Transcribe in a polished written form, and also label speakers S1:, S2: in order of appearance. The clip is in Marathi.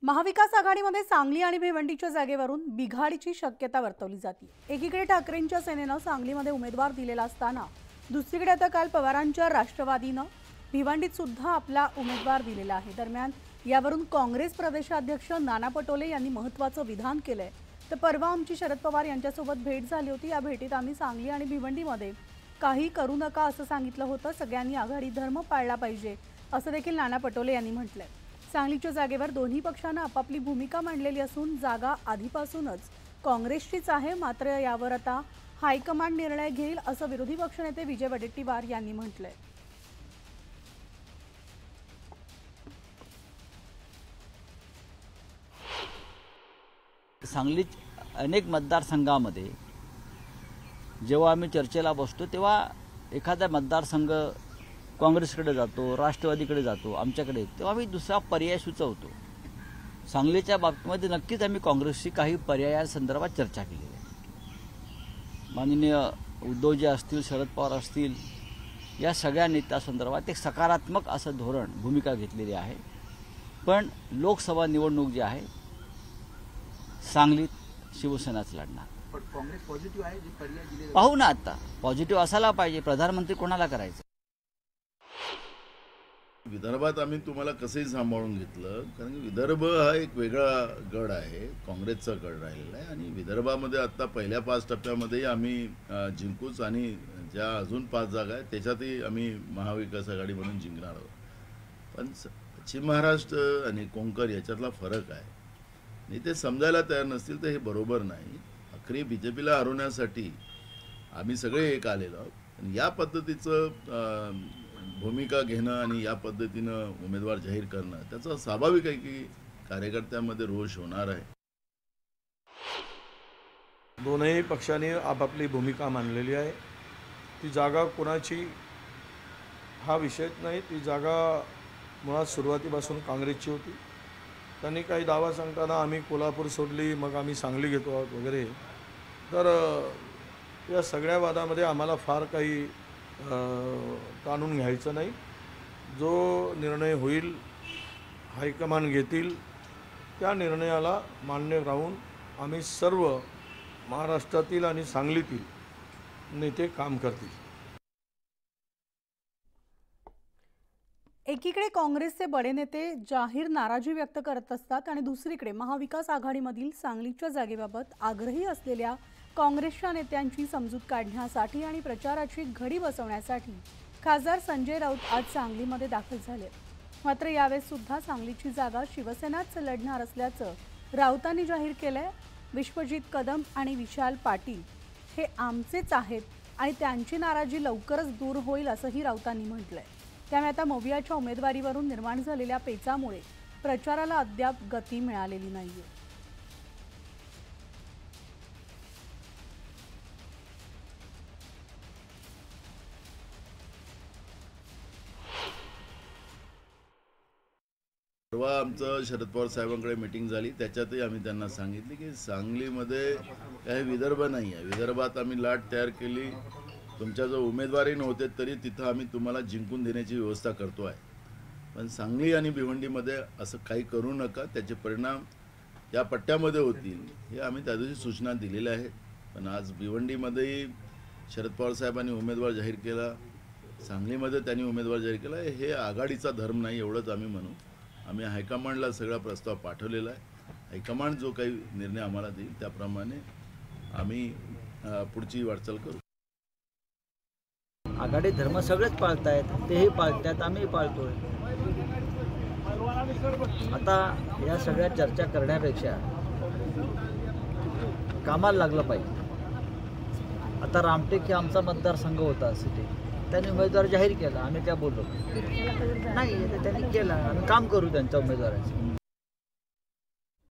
S1: महाविकास आघाडीमध्ये सांगली आणि भिवंडीच्या जागेवरून बिघाडीची शक्यता वर्तवली जाते। एकीकडे ठाकरेंच्या सेनेनं सांगलीमध्ये उमेदवार दिलेला असताना दुसरीकडे आता काल पवारांच्या राष्ट्रवादीनं भिवंडीत सुद्धा आपला उमेदवार दिलेला आहे। दरम्यान यावरून काँग्रेस प्रदेशाध्यक्ष नाना पटोले यांनी महत्त्वाचं विधान केलंय। तर परवा आमची शरद पवार यांच्यासोबत भेट झाली होती। या भेटीत आम्ही सांगली आणि भिवंडीमध्ये काही करू नका असं सांगितलं होतं। सगळ्यांनी आघाडी धर्म पाळला पाहिजे असं देखील नाना पटोले यांनी म्हटलंय। सांगलीच्या जागेवर दोन्ही पक्षांना आपापली भूमिका मांडलेली असून जागा आधीपासूनच काँग्रेसचीच आहे। मात्र यावर आता हायकमांड निर्णय घेईल असं विरोधी पक्षनेते विजय वडेट्टीवार यांनी म्हटलंय।
S2: सांगली अनेक मतदारसंघामध्ये जेव्हा आम्ही चर्चेला बसतो तेव्हा एखादा मतदारसंघ काँग्रेसकडे जातो, राष्ट्रवादीकडे जातो, आमच्याकडे, तेव्हा आम्ही दुसरा पर्याय सुचवतो। सांगलीच्या बाबतीमध्ये नक्कीच आम्ही काँग्रेसशी काही पर्यायांसंदर्भात चर्चा केली आहे। माननीय उद्धवजी असतील, शरद पवार असतील, या सगळ्या नेत्यासंदर्भात एक सकारात्मक असं धोरण भूमिका घेतलेली आहे। पण लोकसभा निवडणूक जी आहे सांगलीत शिवसेनाच लढणार।
S3: पण काँग्रेस पॉझिटिव्ह आहे, जी पर्याय दिले
S2: पाहू ना, आता पॉझिटिव्ह असायला पाहिजे। प्रधानमंत्री कोणाला करायचं?
S4: विदर्भात आम्ही तुम्हाला कसंही सांभाळून घेतलं, कारण की विदर्भ हा एक वेगळा गड आहे, काँग्रेसचा गड राहिलेला आहे। आणि विदर्भामध्ये आता पहिल्या 5 टप्प्यामध्ये आम्ही जिंकूच, आणि ज्या अजून 5 जागा आहेत त्याच्यातही आम्ही महाविकास आघाडी म्हणून जिंकणार आहोत। पण पश्चिम महाराष्ट्र आणि कोंकण याच्यातला फरक आहे, आणि ते समजायला तयार नसतील तर हे बरोबर नाही। अखेरी BJPला हरवण्यासाठी आम्ही सगळे एक आलेलो आहोत, आणि या पद्धतीचं भूमिका घेणं आणि या पद्धतीनं उमेदवार जाहीर करणं त्याचा स्वाभाविक आहे की कार्यकर्त्यांमध्ये रोष होणार आहे।
S5: दोनही पक्षांनी आपापली भूमिका मांडलेली आहे। ती जागा कोणाची हा विषयच नाही। ती जागा मुळात सुरुवातीपासून काँग्रेसची होती। त्यांनी काही दावा सांगताना आम्ही कोल्हापूर सोडली, मग आम्ही सांगली घेतो आहोत वगैरे, तर या सगळ्या वादामध्ये आम्हाला फार काही ताणून घ्यायचं नाही। जो निर्णय होईल, हायकमांड घेतील, त्या निर्णयाला मान्य राहून आम्ही सर्व महाराष्ट्रातील आणि सांगलीतील नेते काम करतील।
S1: एकीकडे काँग्रेसचे बडे नेते जाहीर नाराजी व्यक्त करत असतात आणि दुसरीकडे महाविकास आघाडीमधील सांगलीच्या जागेबाबत आग्रही असलेल्या काँग्रेसच्या नेत्यांची समजूत काढण्यासाठी आणि प्रचाराची घडी बसवण्यासाठी खासदार संजय राऊत आज सांगलीमध्ये दाखल झाले। मात्र यावेळेस सुद्धा सांगलीची जागा शिवसेनाच लढणार असल्याचं राऊतांनी जाहीर केलंय। विश्वजित कदम आणि विशाल पाटील हे आमचेच आहेत आणि त्यांची नाराजी लवकरच दूर होईल असंही राऊतांनी म्हटलंय। त्यामुळे आता मोवियाच्या उमेदवारीवरून निर्माण झालेल्या पेचामुळे प्रचाराला अद्याप गती मिळालेली नाहीये।
S4: परवा आमचं शरद पवार साहेबांकडे मीटिंग झाली, त्याच्यातही आम्ही त्यांना सांगितले की सांगलीमध्ये काही विदर्भ नाही आहे। विदर्भात आम्ही लाट तयार केली, तुमच्या जो उमेदवारी नव्हते तरी तिथं आम्ही तुम्हाला जिंकून देण्याची व्यवस्था करतो आहे। पण सांगली आणि भिवंडीमध्ये असं काही करू नका, त्याचे परिणाम या पट्ट्यामध्ये होतील हे आम्ही त्या दिवशी सूचना दिलेल्या आहेत। पण आज भिवंडीमध्येही शरद पवार साहेबांनी उमेदवार जाहीर केला, सांगलीमध्ये त्यांनी उमेदवार जाहीर केला, हे आघाडीचा धर्म नाही एवढंच आम्ही म्हणू। आम्ही हायकमांडला सगळा प्रस्ताव पाठवलेला आहे। हायकमांड जो काही निर्णय आम्हाला देईल त्याप्रमाणे आम्ही पुढची वाटचाल करू।
S2: आघाडी धर्म सगळेच पाळतायत, तेही पाळतात, आम्ही पाळतोय। आता या सगळ्या चर्चा करण्यापेक्षा कामाला लागलं पाहिजे। आता रामटेक हे आमचा मतदारसंघ होता सिटी, त्यांनी उमेदवार जाहीर केला, आम्ही काय बोललो नाही, त्यांनी केला, आम्ही काम करू त्यांच्या उमेदवाराचं।